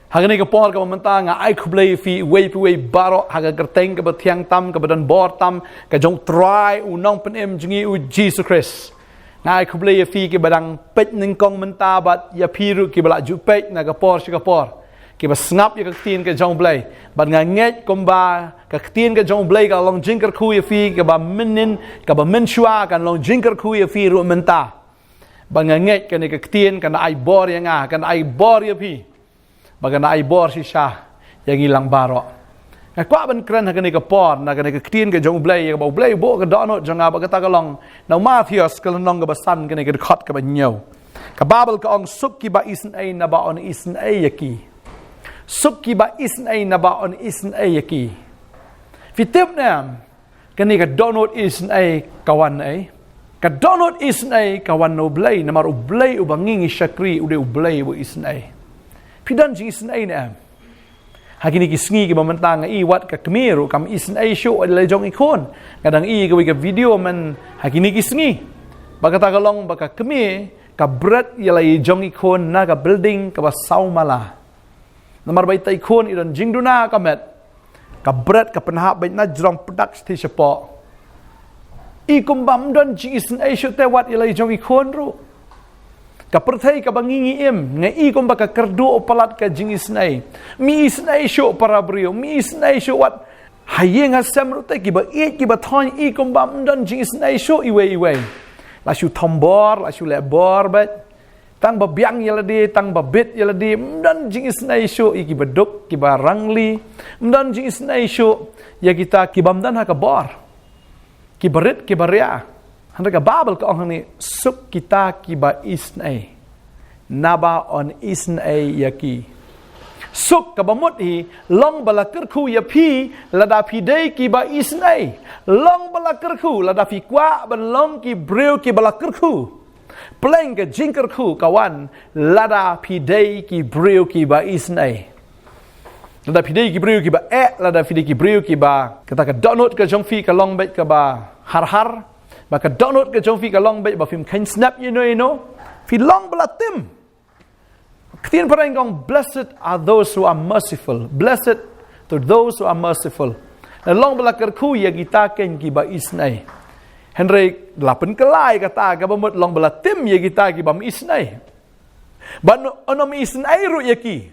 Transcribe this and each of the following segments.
Hagani ka por ka mamanta nga ai khublei fi we baro haga gerteng ka bathiang tam ka badan bor tam ka jong try unong pen jingi u Jesus Christ. Nga ai khublei fi ki badang pet ning kong menta bat ya phiru ki bala ju pet na ka por shi ka por. Ki ba snap ya ka tin ka jong blei. Bat nga nget komba ka tin ka jong blei ka long jinker khu ya fi ka ba minin ka ba min shua kan long jinker khu ya fi ru menta. Ba nga nget ka ni ka tin kan ai bor ya nga kan ai bor ya fi. Baga na ai bor si siya yang ilang baro. Nga kwa ban kren ha kani ka por na kani ka tin ka jong blei ka ba blei bo ka dono jong ba ka ta ka long na Matthews ka long ka ba san kani ka khot ka ba nyaw. Ka babel ka ong suk ki ba isen ai na ba on isen ai yaki. Suk ki ba isen ai na ba on isen ai yaki. Fitip na kani ka dono isen ai kawan ai. Ka dono isen ai kawan no blei na maru blei u bangingi syakri u de blei bo isen ai. Pidan jing isen ai na. Hakini kisngi ki mamantang i wat ka kemiru kam isen ai show adalah jong ikon. Kadang i ka video man hakini kisngi. Baka tagalong baka kemi ka berat ialah jong ikon na ka building ka basau mala. Namar bai ta ikon iron jing duna ka met. Ka berat ka penhap bai na jrong product ti sepo. I kumbam don jing isen ai show te wat ialah jong ikon ru. Ka perthai ka bangingi nga i kom baka kerdu o palat ka jing isnai mi isnai sho para brio mi isnai sho wat hayeng ha samru te ki ba e ki ba thon i kom bam don jing isnai sho iwe la shu thombor la shu le bor ba tang ba biang yala de tang ba bit yala de don jing isnai sho i ki ba duk ki ba rangli don jing isnai sho ya kita ki bam dan ha ka bor ki barit ki baria Handa ka babel ka ong ni suk kita ki ba isnai naba on isnai yaki suk ka bamut hi long balakir khu ya phi lada phi dei ki ba isnai long balakir khu lada phi kwa ban long ki breu ki balakir khu pleng ka jinker khu kawan lada phi dei ki breu ki ba isnai lada phi dei ki breu ki ba lada phi dei ki breu ki ba kata ka download ka jong fi ka long bet ka ba har Maka download ke jong fi ka long bai ba film kan snap you know fi long balatim Ketien parang kong blessed are those who are merciful blessed to those who are merciful na long balakar khu ya kita ken ki ba isnai Henry lapen kelai kata ka bamut long balatim ya kita ki bam isnai ban onom isnai ru ya ki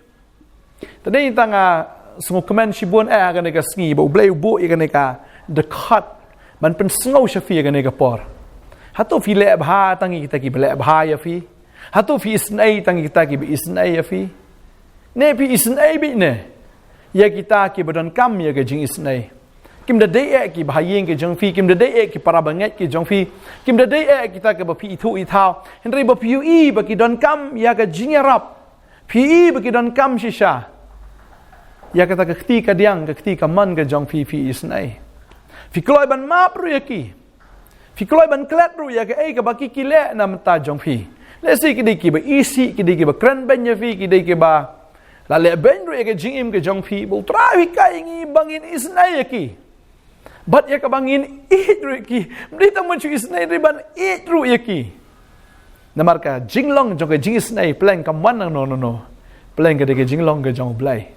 tadi tanga sungu komen shibun ka ne ka sngi ba blai bu ya ne ka the cutมันเป็นสงาวชฟีกันเองกับปอร์ฮัตโตฟีเล่บฮาตั้งอีกตะกี้เล่บฮายาฟีฮัตโตฟีอิสไนตั้งอีกตะกี้อิสไนยาฟีเนฟีอิสไนบิเนยากิตากีบดอนกัมยาเกจิงอิสไนกิมเดเดเอกีบฮายิงเกจงฟีกิมเดเดเอกีปาราบังเงกีจงฟีกิมเดเดเอกีตาเกบฟีอิทุอิทาวเห็นไรบฟีอีบกีดอนกัมยาเกจิงยารับฟีอีบกีดอนกัมชิชายาเกตากะตีกะเดียงกะตีกะมันกะจงฟีอิสไนFi kloy ban map ru yaki. Fi kloy ban klet ru ya ke ka baki kile na mata jong fi. Le si ki diki ba isi ki diki ba kran ben ya fi ki diki ba la le ben ru ya ke jing im ke jong fi bu tra wi kai ngi bangin isnai yaki. Bat ya ka bangin it ru yaki. Mdi ta mun chu isnai ri ban it ru yaki. Namar ka jinglong jong ke jing isnai pleng kam wan no. Pleng ke diki jinglong ke jong blai.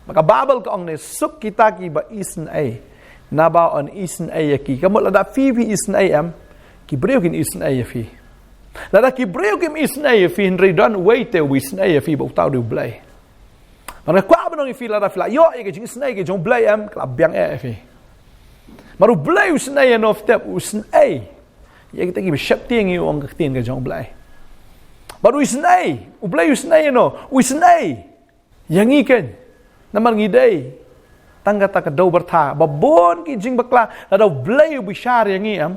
Maka babel ka ong ne suk kita ki ba isnai. Naba on isen ayaki kamu lada fi isen ayam ki breu kin isen ayafi lada ki breu kim isen ayafi henry don wait till isen ayafi bo tau du blai mana kwa banong fi lada fla yo e ke jing isen ay ke jong blai am klab biang ayafi maru blai isen ay no step isen ay ye kita ki shap tieng yu ong ktien ke jong blai baru isen ay u blai isen ay no isen ay yang iken namar ngidai tangga tak dau bertha babon ki jing bakla la dau blai bishar yang am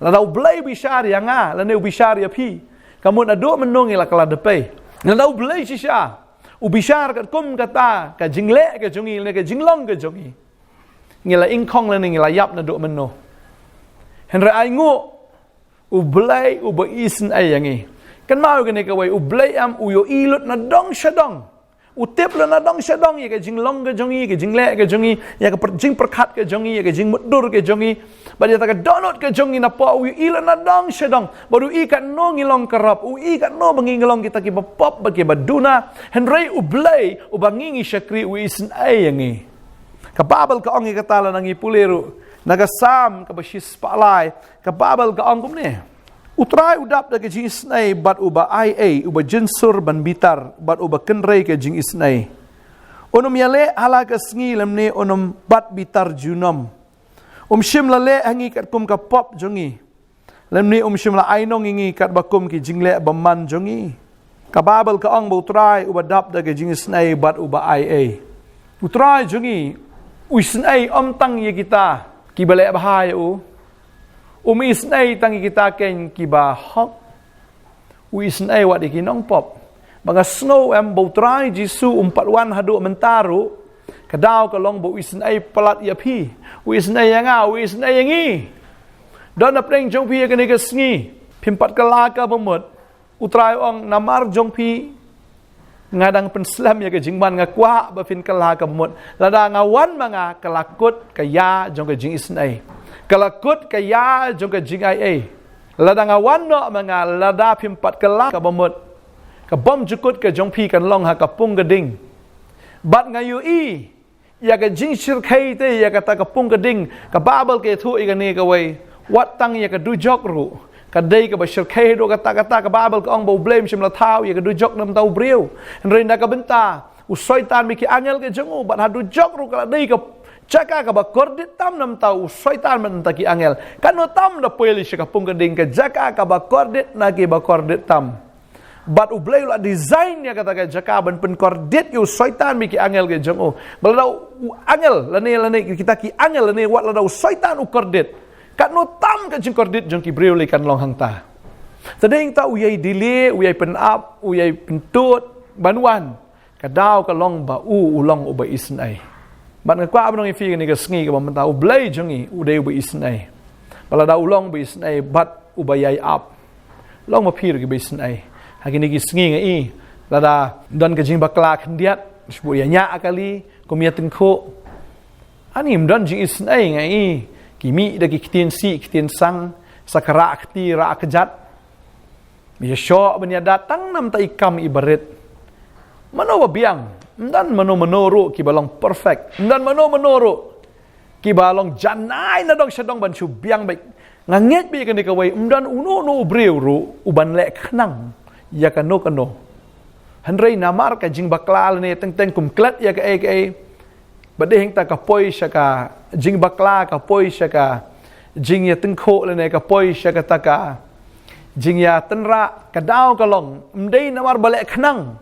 la dau blai bishar yang la ne bishar ya phi kamu na do menong la kala depe la dau blai shisha u bishar kat kum kata ka jingle ka jongi ne ka jinglong ka jongi ngila ingkong la ngila yap na do menno henre ai ngo u blai u ba isen ai yang kan mau ke ne ka wai u blai am u yo ilut na dong shadong Utip la na dong syadong ya ke jing long ke jongi ke jing le ke jongi ya ke jing perkat ke jongi ya ke jing mudur ke jongi ba dia tak donot ke jongi na pa wi ila na dong syadong baru i kan no ngilong kerap i kan no bangingilong kita ki bapop ba ke baduna henry ublay ubangingi syakri wi isn ai yangi ka babal ka ongi katala nangi puleru nagasam ka basis palai ka babal ka ongkum ne utrai udap da ke jing isnai bat uba ai uba jinsur ban bitar bat uba kenrei ke jing isnai onum yale hala ke sngi lemne onum bat bitar junom shim la le hangi kat kum ka pop jongi lemne shim la ainong ingi kat bakum ki jingle baman jongi ka babel ka ong utrai uba dap da ke jing isnai bat uba ai utrai jongi uisnai tang ye kita ki bale bahaya isnai tangi kita ken kiba hok isnai wat ikinong pop mga snow bautrai jisu patwan hadu mentaru kadaw kalong bo isnai palat yapi isnai yanga isnai yangi don apreng jong pi kani ka sngi pimpat kalaka bamut utrai ong namar jong pi ngadang penslam ya ke jingman ngakwa ba fin kalaka bamut lada ngawan mga kalakut kaya jong ka jing isnai kalakut kaya jongka jing ai ladang awan no mga lada pimpat kelak ka bamut ka bom jukut ka jongpi kan long ha ka pung gading bat ngayu ya ka jing shirkai te ya ka ta ka pung gading ka babal ke thu i ka ni ka wai wat tang ya ka du jok ru ka dei ka ba shirkai do ka ta ka babal ka ong bo blame shim la thau ya ka du jok nam tau briu rin da ka benta usoitan mi ki angel ke jongu bat ha du jok ru ka dei ka jaka ka ba kordit tam nam tau syaitan man taki angel kanu tam da poeli syaka pung keding ka jaka ka ba kordit nagi ba kordit tam bat ublay la design ya kata ka jaka ban pen kordit yu syaitan mi ki angel ke jongo baladau angel lane kita ki angel lane wat ladau syaitan u kordit kanu tam ka jing kordit jong ki breu le kan long hang ta tadeng ta uyai delay uyai pen up uyai pentut banwan kadau ka long ba ulong u ba isnai bat ngakwa abnong ifi ni ka sngi ka bamta ublay jongi udai bu isnai bala da ulong bu isnai bat ubayai up long mapir ki bu isnai hakini ki sngi ngai lada don ka jing bakla khndiat sbu ya nya akali kumia tengko ani mdon jing isnai ngai kimi da ki kitien sang sakara khti ra kejat mi syo benya datang nam ta ikam ibarit mano biang dan menuru ki balong perfect dan menuru ki balong janai na dong syadong ban chu biang baik nganget bi kan dikawai dan uno no breu ru uban lek khnang ya kano hanrei namar ka jing bakla ne teng kum klat ya ka ai badeng ta ka poi syaka jing bakla ka poi syaka jing ya tengkho le ne ka poi syaka ta ka jing ya tenra ka daw kalong mdei namar balek khnang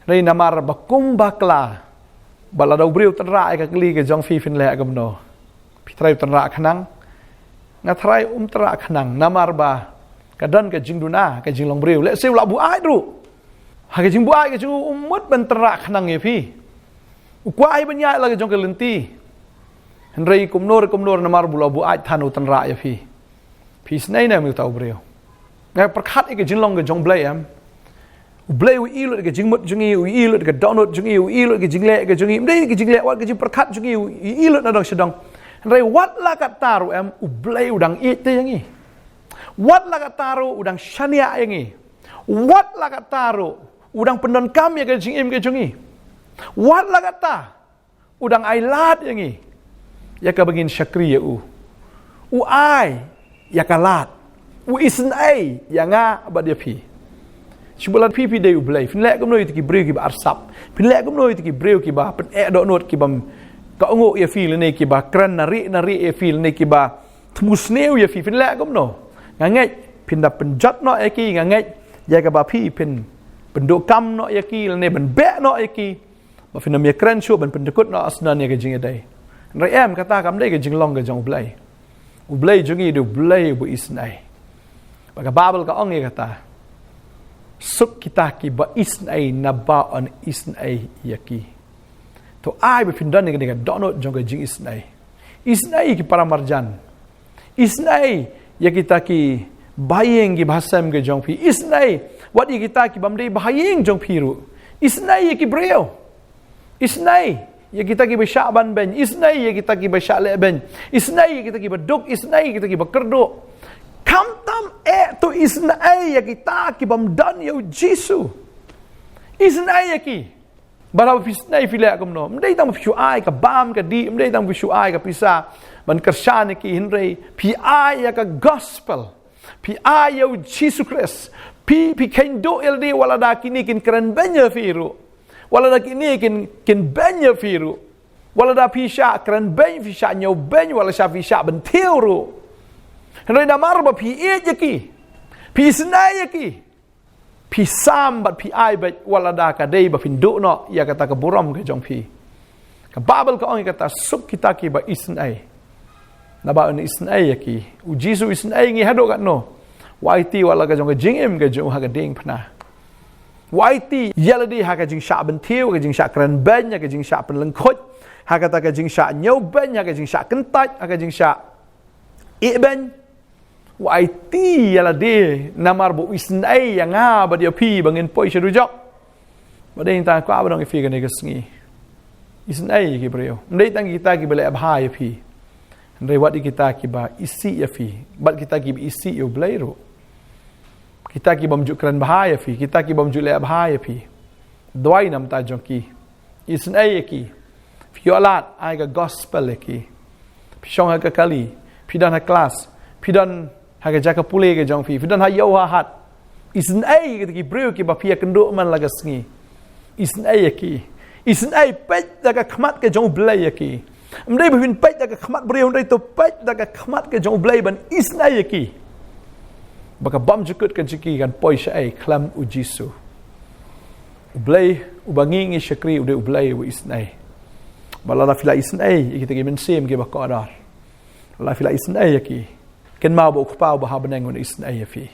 Ray namar bakum bakla baladaw briu tanra ka kli ka jong fi fin le agamno pitray tanra khanang ngatray tra khanang namar ba kadan ka jingduna ka jinglong briu le sew la bu ai ru ha ka jing bu ai ka jing umut ban tanra khanang ye fi ukwa ai banya la ka jong ka lenti henry kumnor namar bu la bu ai thanu tanra ye fi snai na mi taw briu nga prakhat ka jinglong ka jong blai am Blay wi ilut ke jingmut jungi wi ilut ke donut jungi wi ilut ke jingle ke jungi mdei ke jingle wat ke jing perkat jungi wi ilut na dong sedang rei wat la ka taru em ublay udang ite yangi wat la ka taru udang syania yangi wat la ka taru udang pendon kam ya ke jingim ke jungi wat la ka ta udang ailat yangi ya ka begin syakri ya u ai ya kalat u isn ai ya nga ba dia pi Shubalat pipi day ublay. Finlek kum noi tiki breu ki ba arsap. Finlek kum noi tiki breu ki ba pen do not ki bam ka ongo ya feel ne ki ba kran nari ya feel ne ki ba tmusneu ya fi finlek kum no. Ngangai pinda penjat no ya ki ngangai ya ka ba pi pen pendok kam no ya ki ne ben be no ya ki. Ba finam ya kran shu ben pendekut no asnan ya ke jing day. Rai em kata kam day ke jing long ke jong ublay. Ublay jungi do ublay bu isnai. Baka babel ka ong ya kata suk kita ki ba isnai na ba on isnai yaki to ai be pindan ni ka donot jong ka jing isnai ki para marjan isnai ya kita ki bayeng ki bhasam ke jong pi isnai wat kita ki bamdei bayeng jong pi ru Isnai ki breu. Isnai ya kita ki besyaban ben. Isnai ya kita ki besyale ben. Isnai ya kita ki beduk. Isnai kita ki bekerduk. Kam tam tu isnai ya kita ki bamdan ya Jisu. Isnai ya ki. Barang isnai filak kumno. Mdai tam fisyu ai ka bam ka di. Mdai tam fisyu ai ka pisa. Man kersyane ki hinrei. Pi ai ya ka gospel. Pi ai ya Jisu Christ. Pi kendo ildi walada kini kin keren benya firu. Walada kini kin benya firu. Walada pisha keren beny fisha nyau beny wala sha fisha bentiru. Henry namar ba pi ejeki. Pi senayeki. Pi sambat pi ai bet walada ka dei ba findu no ya kata ka buram ke jong pi. Ka babel ka ong kata suk kita ki ba isnai. Na ba ni isnai yeki. U Jisu isnai ngi hado kat no. YT wala ka jong ka jingim ka jong ha ka ding pna. YT yaladi ha ka jing sha bentiu ka jing sha kran ben ka jing sha pen lengkhot ha ka ta ka jing sha nyau ben ka jing sha kentat ha ka jing sha e ben YT yaladi namar bu isnai yang ha ba dia pi bangin poi shadujok ba ding ta kwa ba dong fi ka ne ka sngi isnai ki breo ndai tang kita ki bele abha ya pi ndai wat kita ki ba isi ya fi bat kita ki isi yo blairo kita ki bamjuk kran bahaya fi kita ki bamjuk le bahaya fi doi nam ta jong ki isnai ki fi alat ai ga gospel ki fi shong ha ka kali fi dan ha class fi dan ha ga jaka pule ga jong fi dan ha yo ha hat isnai ki breu ki ba pia kendo man laga sngi isnai pet da ka khmat ke jong blai ki mdai bin pet da ka khmat breu ndai to pet da ka khmat ke jong blai ban isnai ki baka bam jukut kan ciki kan poi syai klam u Jisu ublai ubangi ngi syakri ude ublai u isnai balala fila isnai kita ki mensim ki baka adar la fila isnai ki ken ma bo khpa ba habenang un isnai fi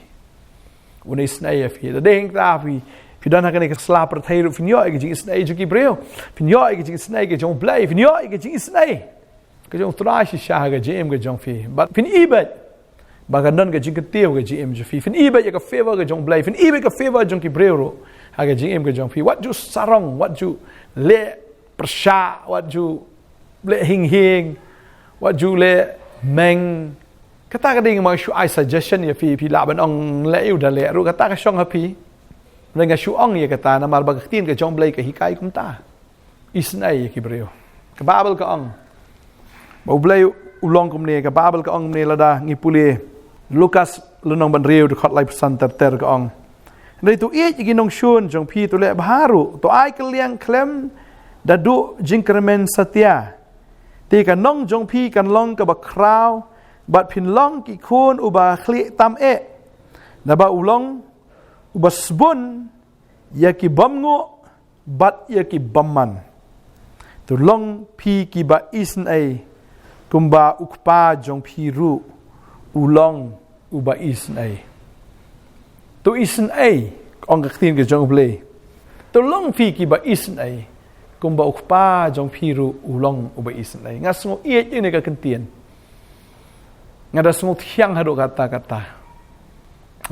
un isnai fi da ding ta fi dan hakan ke slap per thai ru finyo ki isnai juki breu finyo ki isnai ki jong blai finyo ki isnai ke jong trash sha ga jem ga jong fi but fin ibet bagan don ga jing ke teo ga gm ju fi fin ibe ya ka favor ga jong blai fin ibe ka favor jong ki brero ha ga gm ga jong fi what ju sarong what ju le persha what ju le hing what ju le meng kata ka ding ma shu I suggestion ya fi la ban ong le yu da le ru kata ka shong ha pi le nga shu ong ya kata na mal ba tin ga jong blai ka hikai kum ta isnai ki breo ka babel ka ong ba blai ulong kum ne ka babel ka ong ne lada ngi pule Lukas lunong ban riu de khot lai pesan ter ka ong nei tu e gi nong shun jong pi tu le baharu to ai ka liang klem da du jingkremen satya ti ka nong jong pi kan long ka ba kraw bat phin long ki khun u ba khli tam e na ba ulong u ba sbun ya ki bam ngo bat ya ki bamman tu long pi ki ba isn ai kumba ukpa jong pi ru ulong uba isnai tu isnai ong ka tin ke jong ble tu long pi ki ba isnai kumba ukpa jong pi ru ulong uba isnai nga smo ie ni ka kentien nga da smo thiang hado kata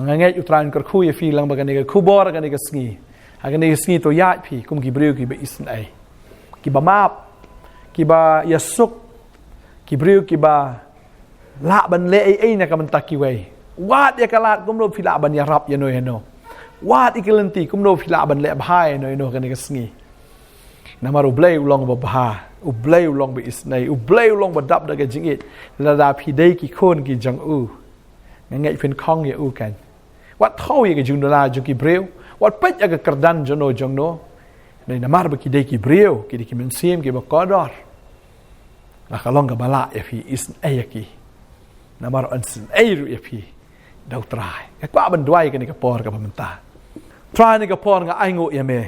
nga ngai utran kar khu ye fi lang ba ka ni ka khu bor ka ni ka sngi ha ka ni ka sngi to ya pi kum ki breu ki ba isnai ki ba map ki ba yasuk ki breu ki ba la ban le ai na ka man taki wei wat ya kalat kum no phila ban ya rap ya no wat ikelenti kum no phila ban le bhai no ka ni ka sngi na maru blai ulong ba bha u blai ulong ba isnai u blai ulong ba dap da ga jingit la da phi dei ki khon ki jang u ngai phin khong ya u kan wat thau ye ga jung da ju ki breu wat pet ya ga kardan jono jong no nei na mar ba ki dei ki breu ki men sim ki ba kodor la kalong ga bala ya fi isnai ya ki na mar ansin airu ya pi dau trai ka kwa ban duai ka ni ka por ka pamenta trai ni ka por nga ai ngo ya me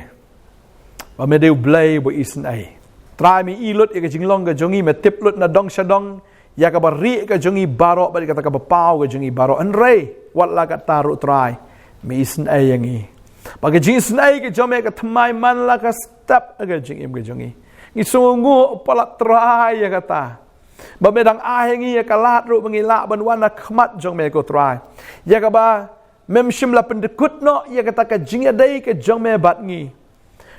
ba me deu blai bo isn ai trai mi i lut ya ka jinglong ka jongi me tip lut na dong shadong ya ka bari ka jongi baro ba ka ta ka pau ka jongi baro an re wat la ka taru trai mi isn ai yang i ba ka jing isn ai ka jome ka thamai man la ka step ka jing im ka jongi ngi sungu pala trai ya ka ta ba medang ai ngi ya kalat ru mengila ban wana khmat jong me ko trai ya ka ba mem shim la pendekut no ya ka ta ka jing ya dai ka jong me bat ngi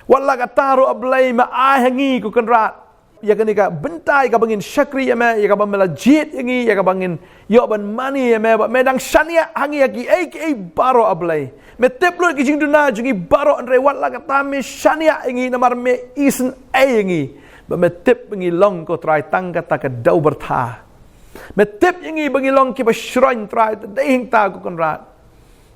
Wala ka taro ablay maay hangi ko kanrat. Ya kan ka bentai ka bangin syakri ya me, ya ka melajit yangi, ya ka bangin yo ban mani ya me, medang syania hangi aki ai baro ablay. Me teplo ki jing duna jungi baro andre wala ka tame syania yangi namar me isen ai yangi. Ba me tep bangi long ko try tang ka ta ka dau bertha. Me tep yangi bangi long ki ba shroin try dai hing ta ko kanrat.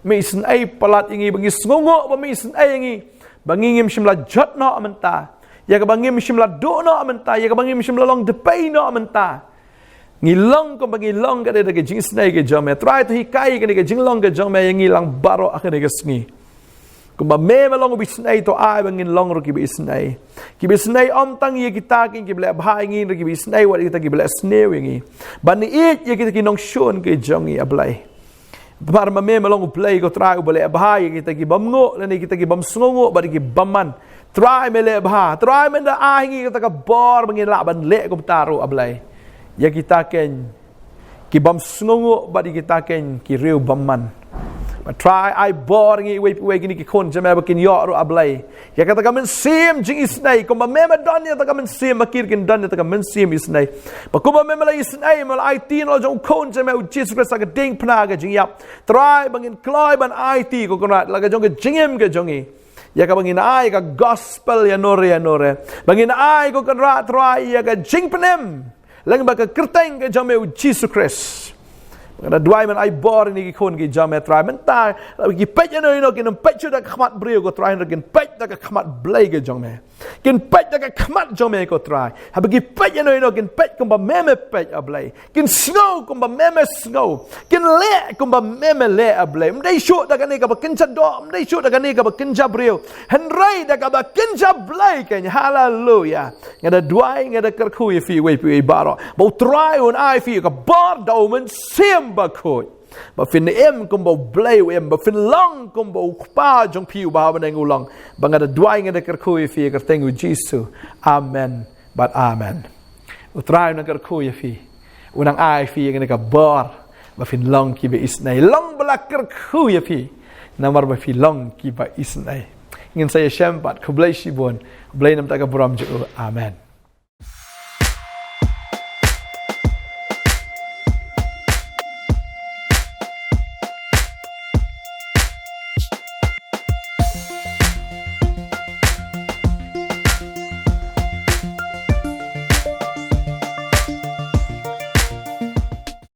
Me isen ai palat yangi bangi sngongo ba me isen ai yangi. Bangi ngim shimla jotno amenta. Ya ka bangim shimla do no amenta, ya ka bangim shimla long de pay no amenta. Ngilong ko bangilong ka de jing snai ke jome. Try to hikai ka de jing long ke jome yang ngilang baro akene ke sngi. Kung ba me malong bisnai to ai bangin long ro ki bisnai. Ki bisnai om tang ye kita kin ki ble bhai ngi ro ki bisnai wat kita ki ble sneu ngi. Ban it ye kita ki nong shon ke jongi ablai. Par ma me malong play ko try u ble bhai kita ki bamngo lani kita ki bam sngongo ba ki baman. Try me le bah, try me da ahingi kita ka bor bangin laban le ko taru ablay. Ya kita ken ki bam sngongo badi kita ken ki riu bamman. But try ai bor ngi we gini ki kon jame bakin yo ro ablay. Ya kata kamen sim jing isnai ko ma mema don ya ta kamen sim makir kin don ya ta kamen sim isnai. Ba ko ma mema la isnai mal IT no jong kon jame u Jesus Christ ka ding pnaga jing yap. Try bangin kloy ban IT ko konat la ka jong ke jingem ke jongi. Ya ka bangin ai ka gospel ya nore. Bangin ai ko kan rat rai ya ka jing penem. Lang ba ka kerteng ka jame u Jesus Christ. Kada duai man ai bor ni ki kon ki jame try men ta ki pet no kin pet chu da khmat brio ko try kin pet da ka khmat blai ke jome. Kin pet da ka khmat jome ko try. Ha ki pet no kin pet kum ba meme pet ablai. Kin snow kum ba meme snow. Kin le kum ba meme le ablai. Mdai shu da ka ni ka ba kin cha do, mdai shu da ka ni ka ba kin cha brio. Henrai da ka ba kin cha blai ken hallelujah. Ngada duai ngada kerku ye fi we pi baro. Ba try on ai fi ka bar da men sim ba khoi ba fin em kum bo blay em ba fin long kum bo pa jong piu ba ba nang ulong ba nga da duai nga da kar khoi fi kar tengu jisu amen but amen utrai na kar khoi fi unang ai fi nga ka bar ba fin long ki ba isnai long bala kar khoi fi namar ba fi long ki ba isnai ngin saya syampat ku blay shibon blay nam ta ka buram ju amen.